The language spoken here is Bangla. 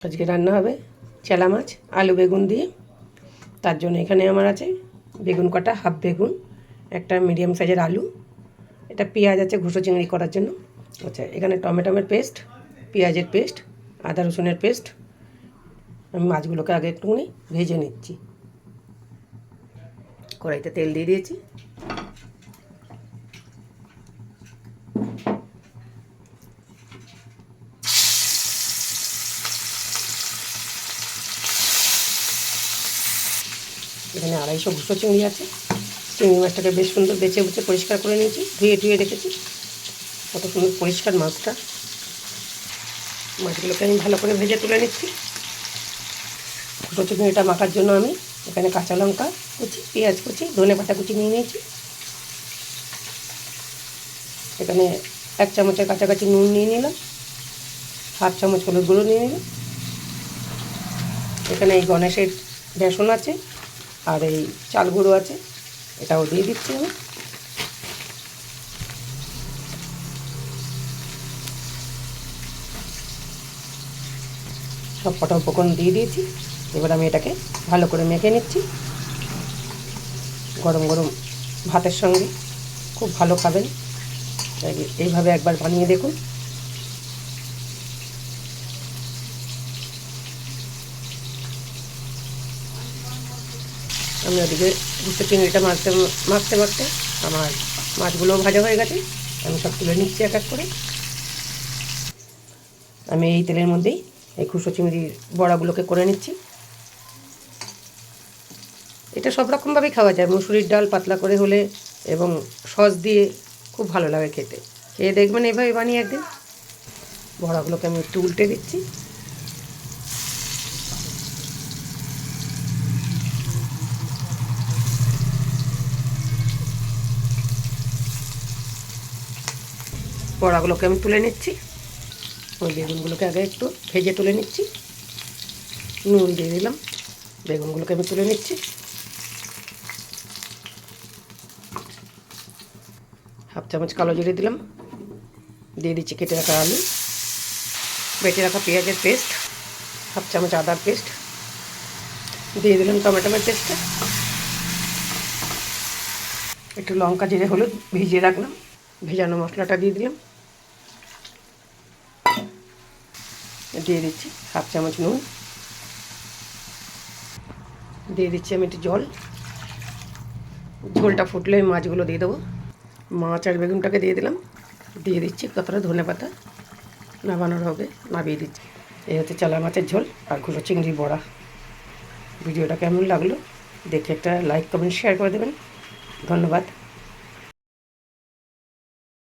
আজকে রান্না হবে চেলা মাছ আলু বেগুন দিয়ে। তার জন্য এখানে আমার আছে বেগুন কাটা, হাফ বেগুন, একটা মিডিয়াম সাইজের আলু, এটা পেঁয়াজ আছে ঘুষো চিংড়ি করার জন্য। আচ্ছা, এখানে টমেটোমের পেস্ট, পেঁয়াজের পেস্ট, আদা রসুনের পেস্ট। আমি মাছগুলোকে আগে একটুখানি ভেজে নিচ্ছি। কড়াইতে তেল দিয়ে দিয়েছি। এখানে 250 ঘুষো চিংড়ি আছে। চিংড়ি মাছটাকে বেশ সুন্দর বেছে বুছে পরিষ্কার করে নিয়েছি, ধুয়ে রেখেছি। কত সুন্দর পরিষ্কার মাছটা। মাছগুলোকে আমি ভালো করে ভেজে তুলে নিচ্ছি। ঘুষো চিংড়িটা মাখার জন্য আমি এখানে কাঁচা লঙ্কা কুচি, পেঁয়াজ কুচি, ধনে পাতা কুচি নিয়ে নিয়েছি। এখানে 1 চামচের কাছাকাছি নুন নিয়ে নিলাম, হাফ চামচ হলুদ গুঁড়ো নিয়ে নিলাম। এখানে এই গণেশের বেসন আছে আর এই চাল গুঁড়ো আছে, এটাও দিয়ে দিচ্ছি আমি। সব কটা উপকরণ দিয়ে দিয়েছি। এবার আমি এটাকে ভালো করে মেখে নিচ্ছি। গরম গরম ভাতের সঙ্গে খুব ভালো খাবেন। এইভাবে একবার বানিয়ে দেখুন। আমি ওদিকে ঘুষো চিংড়িটা মাখতে মাখতে আমার মাছগুলোও ভাজা হয়ে গেছে। আমি সব তুলে নিচ্ছি এক এক করে। আমি এই তেলের মধ্যেই এই ঘুষো চিংড়ির বড়াগুলোকে করে নিচ্ছি। এটা সব রকমভাবেই খাওয়া যায়, মুসুরির ডাল পাতলা করে হলে এবং সস দিয়ে খুব ভালো লাগে খেতে। খেয়ে দেখবেন এভাবে বানিয়ে একদিন। বড়াগুলোকে আমি একটু উল্টে দিচ্ছি। বড়াগুলোকে আমি তুলে নিচ্ছি। ওই বেগুনগুলোকে আগে একটু ভেজে তুলে নিচ্ছি। নুন দিয়ে দিলাম, বেগুনগুলোকে আমি তুলে নিচ্ছি। হাফ চামচ কালো জিরে দিলাম, দিয়ে দিচ্ছি কেটে রাখা আলু, বেটে রাখা পেঁয়াজের পেস্ট, হাফ চামচ আদার পেস্ট, দিয়ে দিলাম টমেটোমের পেস্টটা, একটু লঙ্কা জিরে হলুদ ভিজিয়ে রাখলাম, ভেজানো মশলাটা দিয়ে দিলাম, দিয়ে দিচ্ছি হাফ চামচ নুন, দিয়ে দিচ্ছি আমি একটু জল। ঝোলটা ফুটলে আমি মাছগুলো দিয়ে দেবো। মাছ আর বেগুনটাকে দিয়ে দিলাম, দিয়ে দিচ্ছি কতটা ধনে পাতা। নামানোর হবে, নামিয়ে দিচ্ছি। এই হচ্ছে চালা মাছের ঝোল আর ঘুষো চিংড়ির বড়া। ভিডিওটা কেমন লাগলো দেখে একটা লাইক কমেন্ট শেয়ার করে দেবেন। ধন্যবাদ।